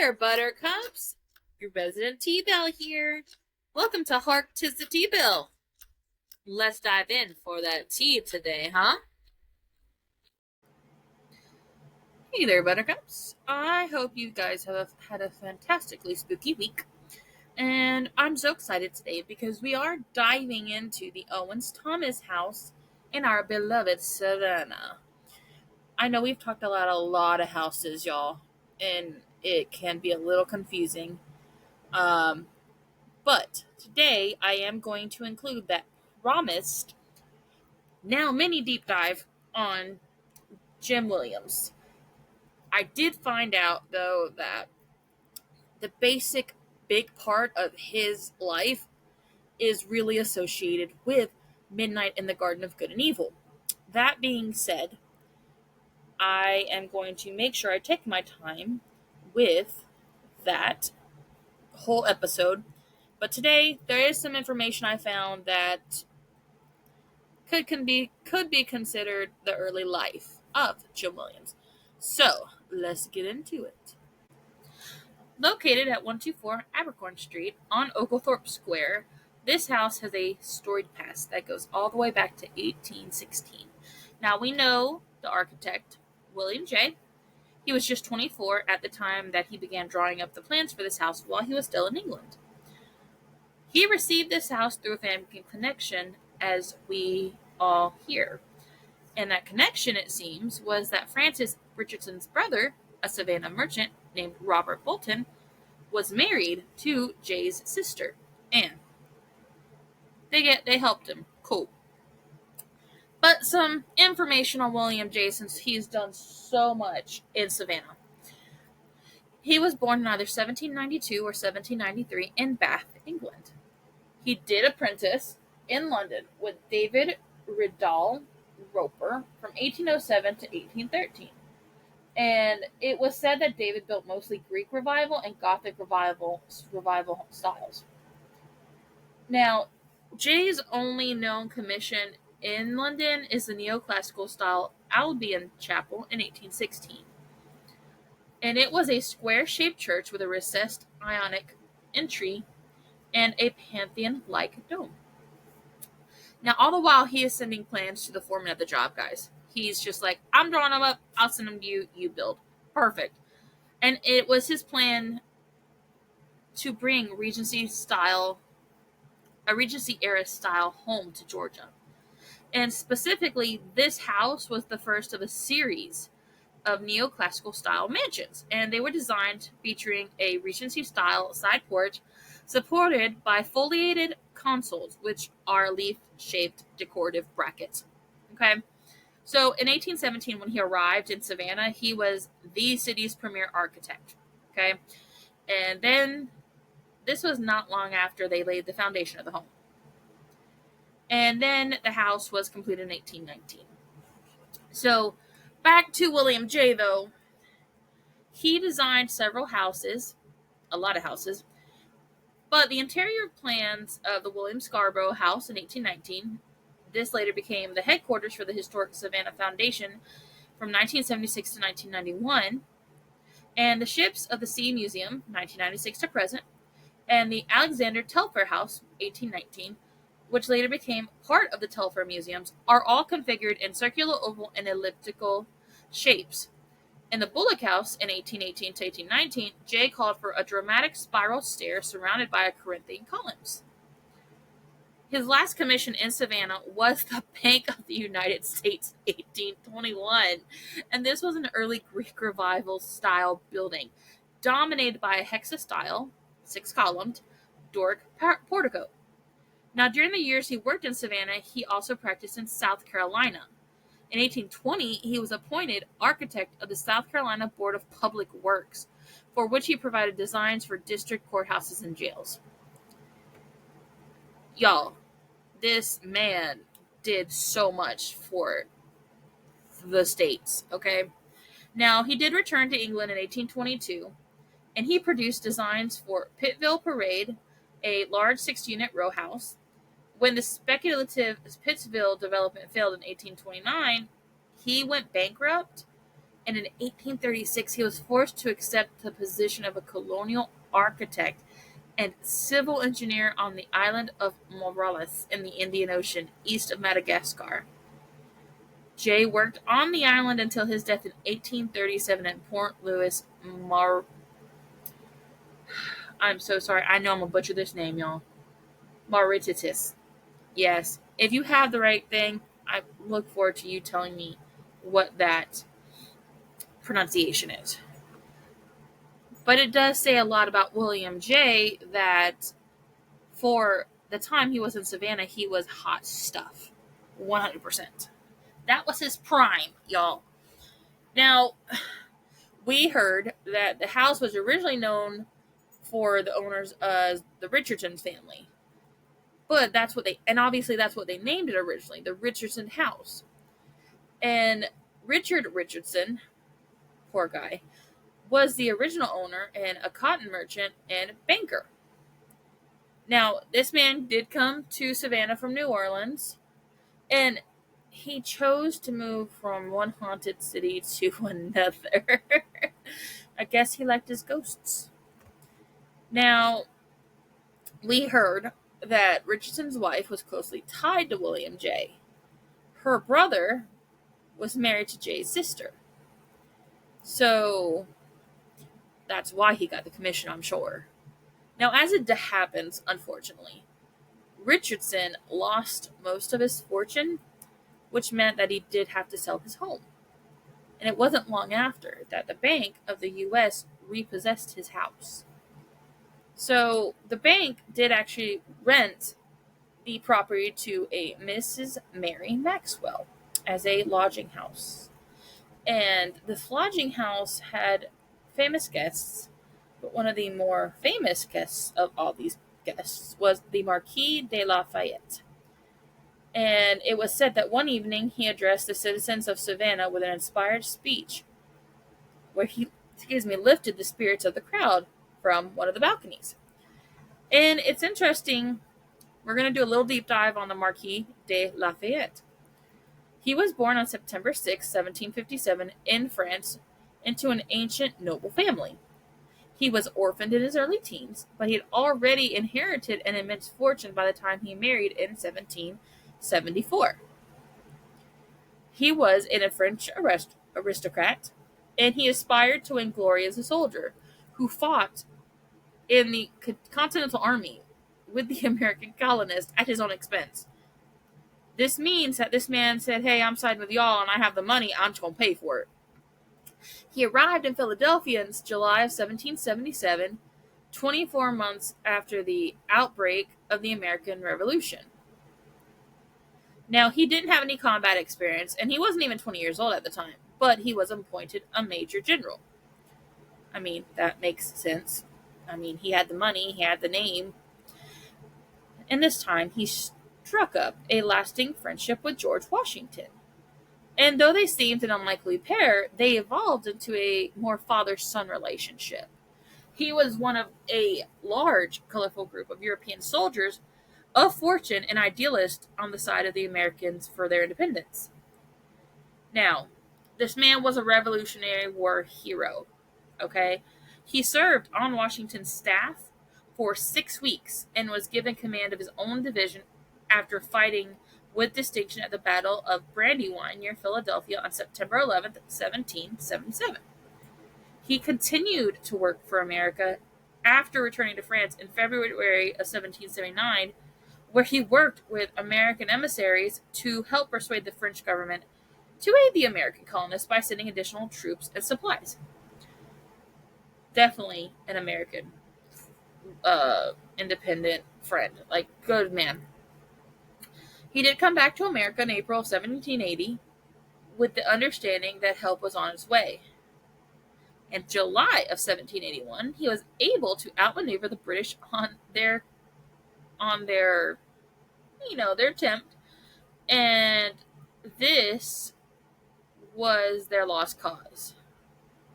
there, Buttercups. Your resident Teabelle here. Welcome to Hark, 'tis the Teabelle. Let's dive in for that tea today, huh? Hey there, Buttercups. I hope you guys have had a fantastically spooky week. And I'm so excited today because we are diving into the Owens-Thomas House in our beloved Savannah. I know we've talked about a lot of houses, y'all, and it can be a little confusing. Um, But today I am going to include that promised now mini deep dive on Jim Williams. I did find out though that the basic big part of his life is really associated with Midnight in the Garden of Good and Evil. That being said, I am going to make sure I take my time with that whole episode. But today there is some information I found that could be considered the early life of Jim Williams. So let's get into it. Located at 124 Abercorn Street on Oglethorpe Square, this house has a storied past that goes all the way back to 1816. Now we know the architect, William J. He was just 24 at the time that he began drawing up the plans for this house while he was still in England. He received this house through a family connection, as we all hear. And that connection, it seems, was that Francis Richardson's brother, a Savannah merchant named Robert Bolton, was married to Jay's sister, Anne. They helped him. Cool. But some information on William J, since he's done so much in Savannah. He was born in either 1792 or 1793 in Bath, England. He did apprentice in London with David Riddall Roper from 1807 to 1813. And it was said that David built mostly Greek revival and Gothic revival styles. Now, Jay's only known commission in London is the neoclassical style Albion Chapel in 1816. And it was a square-shaped church with a recessed Ionic entry and a Pantheon-like dome. Now, all the while, he is sending plans to the foreman of the job, guys. He's just like, I'm drawing them up. I'll send them to you. You build. Perfect. And it was his plan to bring a Regency era style home to Georgia. And specifically, this house was the first of a series of neoclassical style mansions. And they were designed featuring a Regency style side porch supported by foliated consoles, which are leaf-shaped decorative brackets. Okay? So in 1817, when he arrived in Savannah, he was the city's premier architect. Okay? And then this was not long after they laid the foundation of the home. And then the house was completed in 1819. So back to William J, though. He designed several houses, a lot of houses, but the interior plans of the William Scarborough House in 1819, this later became the headquarters for the historic Savannah Foundation from 1976 to 1991, and the Ships of the Sea Museum, 1996 to present, and the Alexander Telfair House, 1819, which later became part of the Telfair Museums, are all configured in circular, oval, and elliptical shapes. In the Bullock House in 1818 to 1819, Jay called for a dramatic spiral stair surrounded by Corinthian columns. His last commission in Savannah was the Bank of the United States, 1821, and this was an early Greek revival style building, dominated by a hexastyle, 6-columned, Doric portico. Now, during the years he worked in Savannah, he also practiced in South Carolina. In 1820, he was appointed architect of the South Carolina Board of Public Works, for which he provided designs for district courthouses and jails. Y'all, this man did so much for the states, okay? Now, he did return to England in 1822, and he produced designs for Pittsville Parade, a large 6-unit row house. When the speculative Pittsville development failed in 1829, he went bankrupt, And in 1836, he was forced to accept the position of a colonial architect and civil engineer on the island of Morales in the Indian Ocean, east of Madagascar. Jay worked on the island until his death in 1837 in Port Louis, I'm so sorry. I know I'm gonna butcher this name, y'all. Mauritius. Yes. If you have the right thing, I look forward to you telling me what that pronunciation is. But it does say a lot about William J. that for the time he was in Savannah, he was hot stuff. 100%. That was his prime, y'all. Now, we heard that the house was originally known for the owners as the Richardson family. But obviously that's what they named it originally, the Richardson House. And Richard Richardson, poor guy, was the original owner and a cotton merchant and banker. Now, this man did come to Savannah from New Orleans, and he chose to move from one haunted city to another. I guess he liked his ghosts. Now, we heard that Richardson's wife was closely tied to William J. Her brother was married to Jay's sister. So that's why he got the commission, I'm sure. Now, as it happens, unfortunately, Richardson lost most of his fortune, which meant that he did have to sell his home. And it wasn't long after that the Bank of the U.S. repossessed his house. So the bank did actually rent the property to a Mrs. Mary Maxwell as a lodging house. And this lodging house had famous guests, but one of the more famous guests of all these guests was the Marquis de Lafayette. And it was said that one evening he addressed the citizens of Savannah with an inspired speech where he, lifted the spirits of the crowd from one of the balconies. And it's interesting, we're going to do a little deep dive on the Marquis de Lafayette. He was born on September 6, 1757, in France, into an ancient noble family. He was orphaned in his early teens, but he had already inherited an immense fortune by the time he married in 1774. He was a French aristocrat, and he aspired to win glory as a soldier who fought in the Continental Army with the American colonists at his own expense. This means that this man said, hey, I'm siding with y'all and I have the money, I'm just going to pay for it. He arrived in Philadelphia in July of 1777, 24 months after the outbreak of the American Revolution. Now, he didn't have any combat experience, and he wasn't even 20 years old at the time, but he was appointed a major general. I mean, that makes sense. I mean, he had the money, he had the name. And this time, he struck up a lasting friendship with George Washington. And though they seemed an unlikely pair, they evolved into a more father-son relationship. He was one of a large, colorful group of European soldiers of fortune and idealist on the side of the Americans for their independence. Now, this man was a Revolutionary War hero, okay? He served on Washington's staff for 6 weeks and was given command of his own division after fighting with distinction at the Battle of Brandywine near Philadelphia on September 11th, 1777. He continued to work for America after returning to France in February of 1779, where he worked with American emissaries to help persuade the French government to aid the American colonists by sending additional troops and supplies. Definitely an American independent friend. Like, good man. He did come back to America in April of 1780 with the understanding that help was on its way. In July of 1781, he was able to outmaneuver the British on their attempt, and this was their lost cause.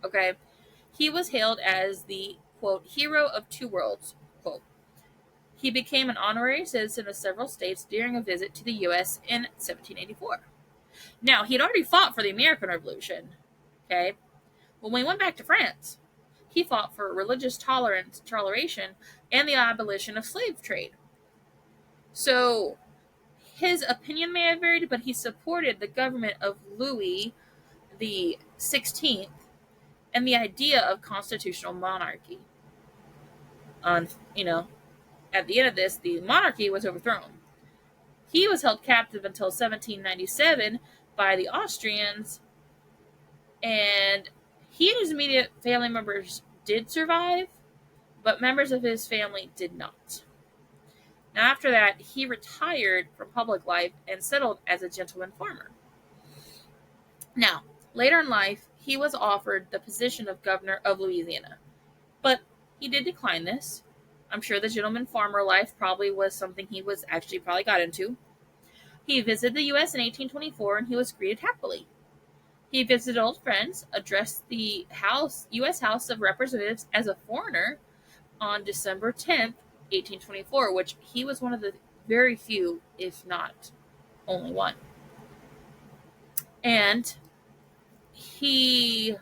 Okay? He was hailed as the, quote, hero of two worlds, quote. He became an honorary citizen of several states during a visit to the U.S. in 1784. Now, he had already fought for the American Revolution, Okay? Well, when he went back to France, he fought for religious toleration, and the abolition of slave trade. So his opinion may have varied, but he supported the government of Louis the 16th and the idea of constitutional monarchy. On at the end of this, the monarchy was overthrown. He was held captive until 1797 by the Austrians, and he and his immediate family members did survive, but members of his family did not. Now, after that, he retired from public life and settled as a gentleman farmer. Now, later in life, he was offered the position of governor of Louisiana, but he did decline this. I'm sure the gentleman farmer life probably was something he was actually probably got into. He visited the U.S. in 1824, and he was greeted happily. He visited old friends, addressed the U.S. House of Representatives as a foreigner on December 10th, 1824, which he was one of the very few, if not only one. And he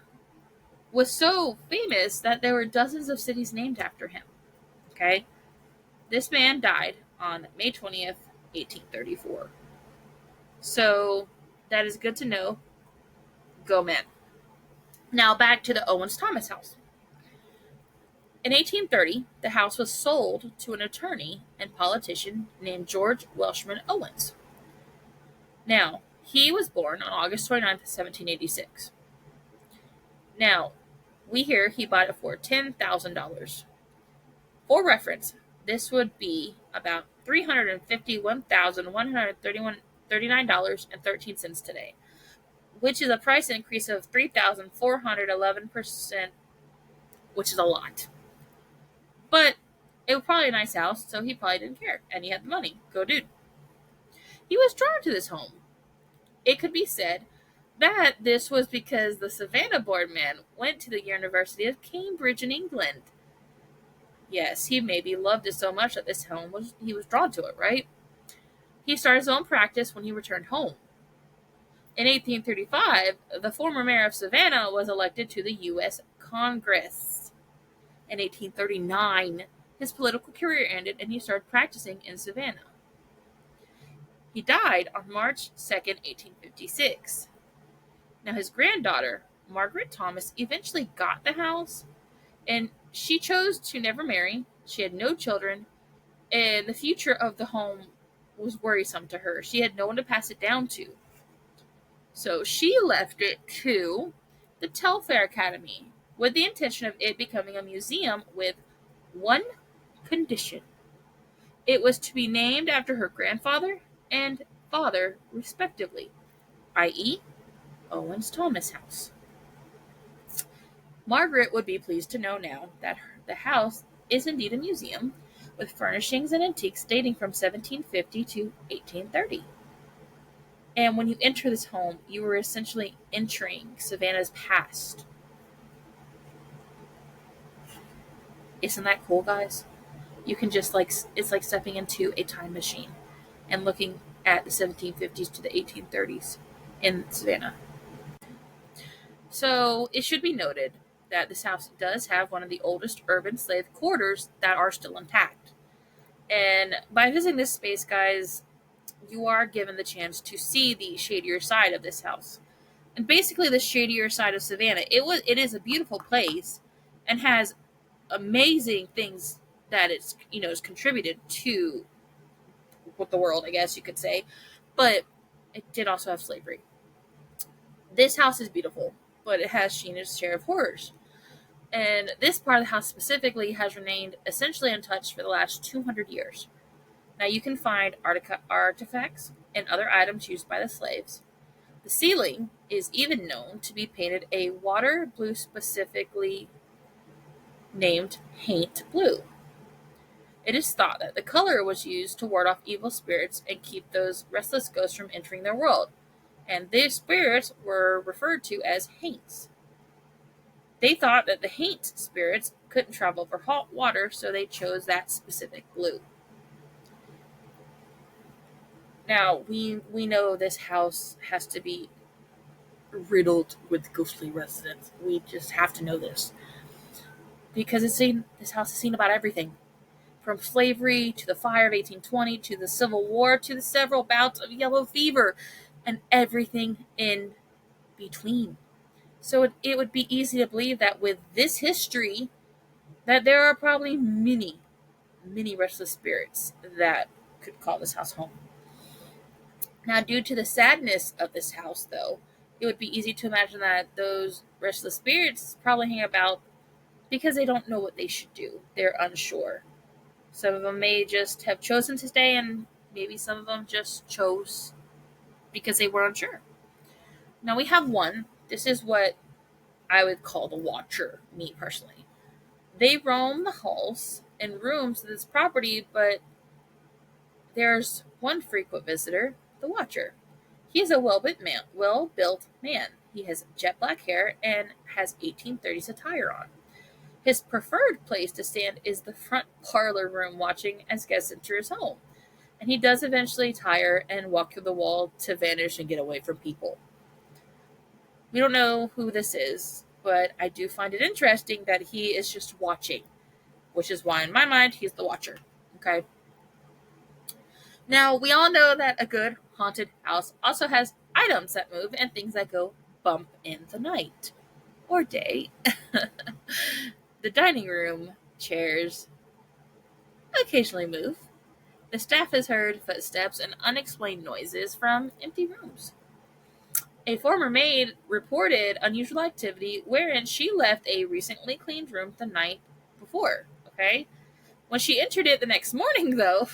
was so famous that there were dozens of cities named after him. Okay? This man died on May 20th, 1834. So that is good to know. Go man. Now back to the Owens-Thomas House. In 1830, the house was sold to an attorney and politician named George Welshman Owens. Now, he was born on August 29th, 1786. Now, we hear he bought it for $10,000. For reference, this would be about $351,139.13 today, which is a price increase of 3,411%, which is a lot. But it was probably a nice house, so he probably didn't care, and he had the money. Go dude. He was drawn to this home. It could be said that this was because the Savannah boardman went to the University of Cambridge in England. Yes, he maybe loved it so much that he was drawn to it, right? He started his own practice when he returned home. In 1835, the former mayor of Savannah was elected to the U.S. Congress. In 1839, his political career ended and he started practicing in Savannah. He died on March 2nd, 1856. Now, his granddaughter, Margaret Thomas, eventually got the house, and she chose to never marry. She had no children, and the future of the home was worrisome to her. She had no one to pass it down to. So she left it to the Telfair Academy with the intention of it becoming a museum with one condition. It was to be named after her grandfather and father, respectively, i.e., Owens-Thomas House. Margaret would be pleased to know now that the house is indeed a museum with furnishings and antiques dating from 1750 to 1830. And when you enter this home, you are essentially entering Savannah's past. Isn't that cool, guys? You can just it's like stepping into a time machine and looking at the 1750s to the 1830s in Savannah. So it should be noted that this house does have one of the oldest urban slave quarters that are still intact. And by visiting this space, guys, you are given the chance to see the shadier side of this house. And basically the shadier side of Savannah. It is a beautiful place and has amazing things that it's is contributed to the world, I guess you could say. But it did also have slavery. This house is beautiful, but it has seen its share of horrors. And this part of the house specifically has remained essentially untouched for the last 200 years. Now you can find artifacts and other items used by the slaves. The ceiling is even known to be painted a water blue, specifically named haint blue. It is thought that the color was used to ward off evil spirits and keep those restless ghosts from entering their world, and these spirits were referred to as haints. They thought that the haint spirits couldn't travel over hot water, so they chose that specific blue. Now, we know this house has to be riddled with ghostly residents. We just have to know this because this house has seen about everything, from slavery to the fire of 1820 to the Civil War to the several bouts of yellow fever, and everything in between. So it would be easy to believe that with this history, that there are probably many restless spirits that could call this house home. Now, due to the sadness of this house, though, it would be easy to imagine that those restless spirits probably hang about because they don't know what they should do. They're unsure. Some of them may just have chosen to stay, and maybe some of them just chose because they were unsure. Now, we have one. This is what I would call the Watcher, me personally. They roam the halls and rooms of this property, but there's one frequent visitor, the Watcher. He is a well-built man. He has jet black hair and has 1830s attire on. His preferred place to stand is the front parlor room, watching as guests enter his home. And he does eventually tire and walk through the wall to vanish and get away from people. We don't know who this is, but I do find it interesting that he is just watching, which is why in my mind he's the Watcher. Okay. Now, we all know that a good haunted house also has items that move and things that go bump in the night or day. The dining room chairs occasionally move. The staff has heard footsteps and unexplained noises from empty rooms. A former maid reported unusual activity wherein she left a recently cleaned room the night before. Okay? When she entered it the next morning, though,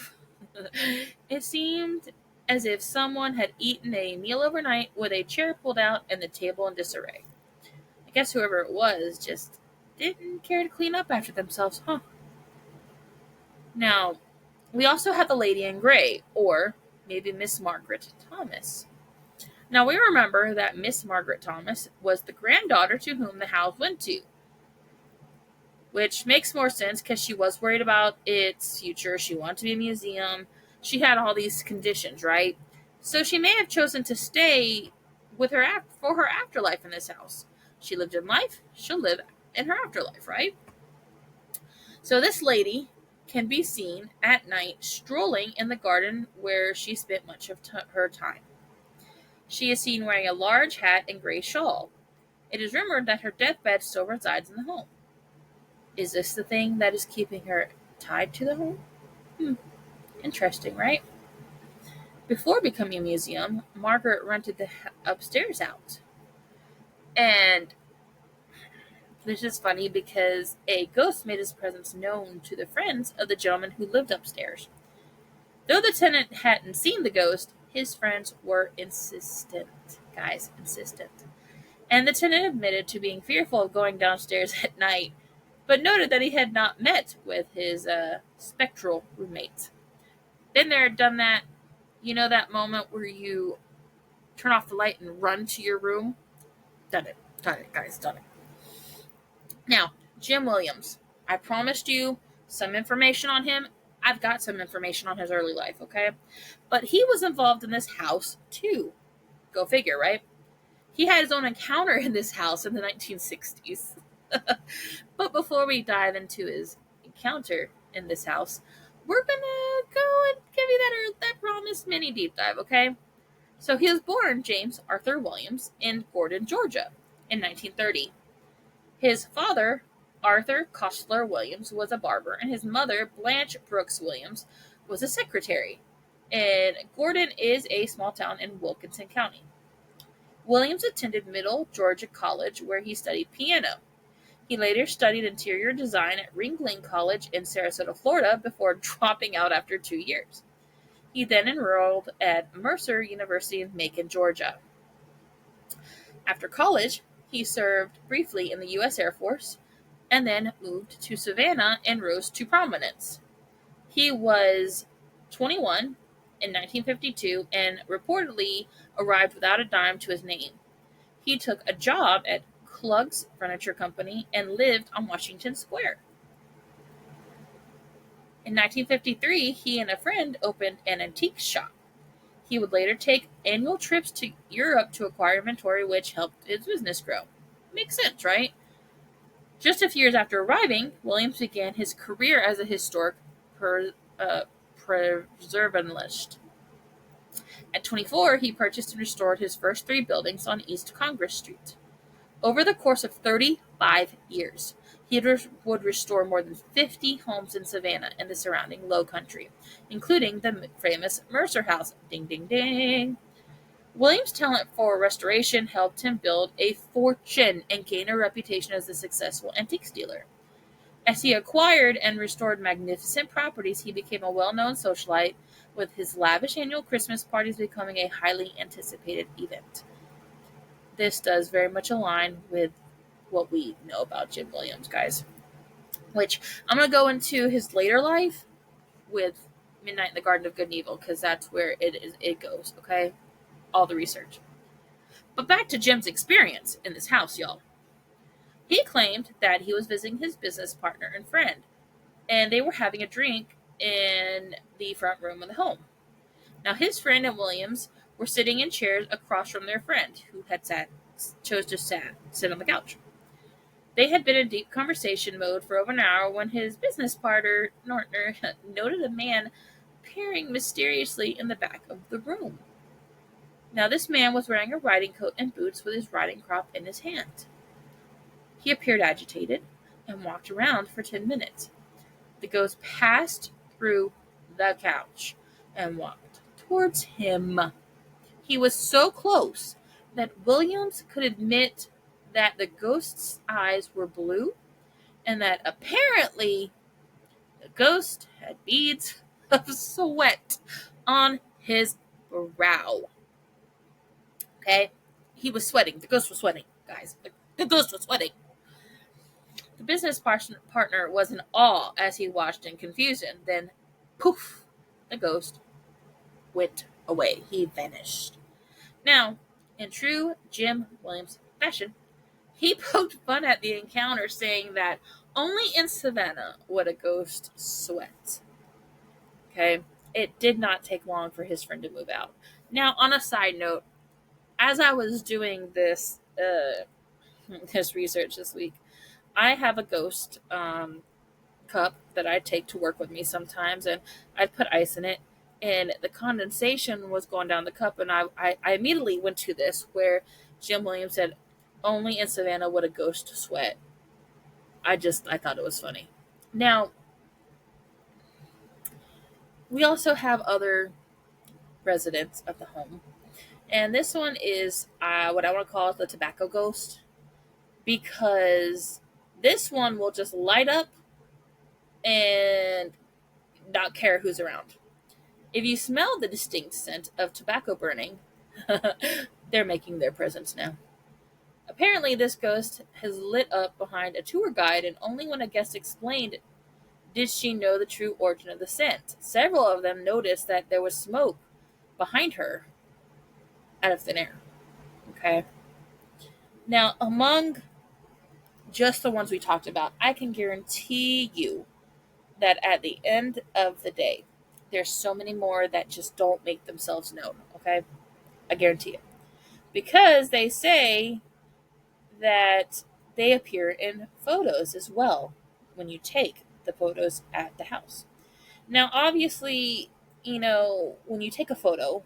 it seemed as if someone had eaten a meal overnight with a chair pulled out and the table in disarray. I guess whoever it was just didn't care to clean up after themselves, huh? Now, we also have the Lady in Grey, or maybe Miss Margaret Thomas. Now, we remember that Miss Margaret Thomas was the granddaughter to whom the house went to, which makes more sense because she was worried about its future. She wanted to be a museum. She had all these conditions, right? So she may have chosen to stay with her for her afterlife in this house. She lived in life, she'll live in her afterlife, right? So this lady can be seen at night strolling in the garden where she spent much of her time. She is seen wearing a large hat and gray shawl. It is rumored that her deathbed still resides in the home. Is this the thing that is keeping her tied to the home? Interesting, right? Before becoming a museum, Margaret rented the upstairs out. And this is funny because a ghost made his presence known to the friends of the gentleman who lived upstairs. Though the tenant hadn't seen the ghost, his friends were insistent. Guys, insistent. And the tenant admitted to being fearful of going downstairs at night, but noted that he had not met with his spectral roommate. Been there, done that. You know that moment where you turn off the light and run to your room? Done it, guys, done it. Now, Jim Williams. I promised you some information on him. I've got some information on his early life, okay? But he was involved in this house, too. Go figure, right? He had his own encounter in this house in the 1960s. But before we dive into his encounter in this house, we're going to go and give you that promised mini deep dive, okay? So he was born James Arthur Williams in Gordon, Georgia in 1930. His father, Arthur Kostler Williams, was a barber, and his mother, Blanche Brooks Williams, was a secretary. And Gordon is a small town in Wilkinson County. Williams attended Middle Georgia College, where he studied piano. He later studied interior design at Ringling College in Sarasota, Florida, before dropping out after 2 years. He then enrolled at Mercer University in Macon, Georgia. After college, he served briefly in the U.S. Air Force and then moved to Savannah and rose to prominence. He was 21 in 1952 and reportedly arrived without a dime to his name. He took a job at Klug's Furniture Company and lived on Washington Square. In 1953, he and a friend opened an antique shop. He would later take annual trips to Europe to acquire inventory, which helped his business grow. Makes sense, right? Just a few years after arriving, Williams began his career as a historic preservationist. At 24, he purchased and restored his first three buildings on East Congress Street. Over the course of 35 years, he would restore more than 50 homes in Savannah and the surrounding Low Country, including the famous Mercer House. Ding, ding, ding. Williams' talent for restoration helped him build a fortune and gain a reputation as a successful antiques dealer. As he acquired and restored magnificent properties, he became a well-known socialite, with his lavish annual Christmas parties becoming a highly anticipated event. This does very much align with what we know about Jim Williams, guys. Which I'm going to go into his later life with Midnight in the Garden of Good and Evil, because that's where it goes, okay? All the research. But back to Jim's experience in this house, y'all. He claimed that he was visiting his business partner and friend, and they were having a drink in the front room of the home. Now, his friend and Williams were sitting in chairs across from their friend, who had chose to sit on the couch. They had been in deep conversation mode for over an hour when his business partner, Nortner, noted a man appearing mysteriously in the back of the room. Now, this man was wearing a riding coat and boots with his riding crop in his hand. He appeared agitated and walked around for 10 minutes. The ghost passed through the couch and walked towards him. He was so close that Williams could admit that the ghost's eyes were blue and that apparently the ghost had beads of sweat on his brow. Okay? He was sweating. The ghost was sweating, guys. The ghost was sweating. The business partner was in awe as he watched in confusion. Then, poof, the ghost went away. He vanished. Now, in true Jim Williams fashion, he poked fun at the encounter, saying that only in Savannah would a ghost sweat. Okay? It did not take long for his friend to move out. Now, on a side note, as I was doing this research this week, I have a ghost cup that I take to work with me sometimes, and I put ice in it, and the condensation was going down the cup, and I immediately went to this where Jim Williams said, only in Savannah would a ghost sweat. I thought it was funny. Now, we also have other residents of the home, and this one is what I want to call the tobacco ghost, because this one will just light up and not care who's around. If you smell the distinct scent of tobacco burning, they're making their presence now. Apparently, this ghost has lit up behind a tour guide, and only when a guest explained did she know the true origin of the scent. Several of them noticed that there was smoke behind her out of thin air. Okay? Now, among just the ones we talked about, I can guarantee you that at the end of the day, there's so many more that just don't make themselves known, okay? I guarantee it. Because they say that they appear in photos as well when you take the photos at the house. Now, obviously, when you take a photo,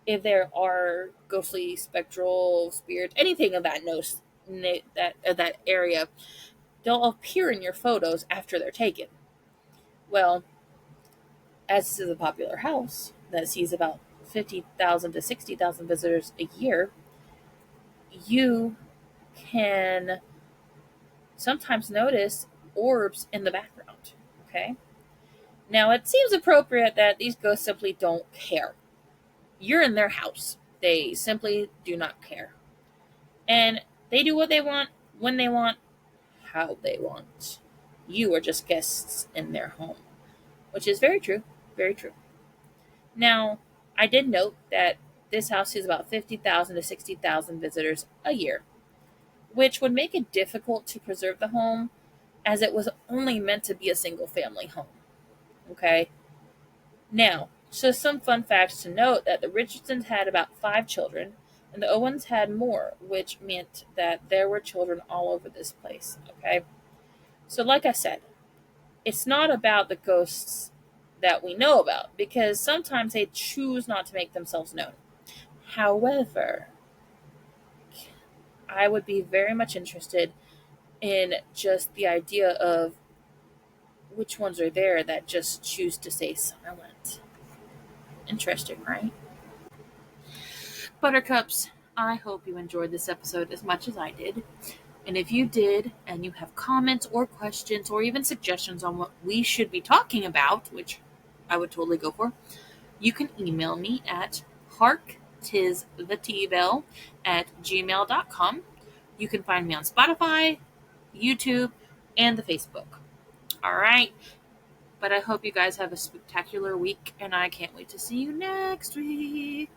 if there are ghostly, spectral, spirit, anything of that area, they'll appear in your photos after they're taken. Well, as this is a popular house that sees about 50,000 to 60,000 visitors a year, you can sometimes notice orbs in the background. Okay? Now, it seems appropriate that these ghosts simply don't care. You're in their house. They simply do not care. And they do what they want, when they want, how they want. You are just guests in their home, which is very true. Very true. Now, I did note that this house sees about 50,000 to 60,000 visitors a year, which would make it difficult to preserve the home as it was only meant to be a single family home. Okay? Now, So some fun facts to note that the Richardsons had about 5 children, and the Owens had more, which meant that there were children all over this place. Okay, so like I said, it's not about the ghosts that we know about because sometimes they choose not to make themselves known. However, I would be very much interested in just the idea of which ones are there that just choose to stay silent. Interesting, right? Buttercups, I hope you enjoyed this episode as much as I did. And if you did, and you have comments or questions or even suggestions on what we should be talking about, which I would totally go for, you can email me at harktisthetebelle@gmail.com. You can find me on Spotify, YouTube, and the Facebook. All right. But I hope you guys have a spectacular week, and I can't wait to see you next week.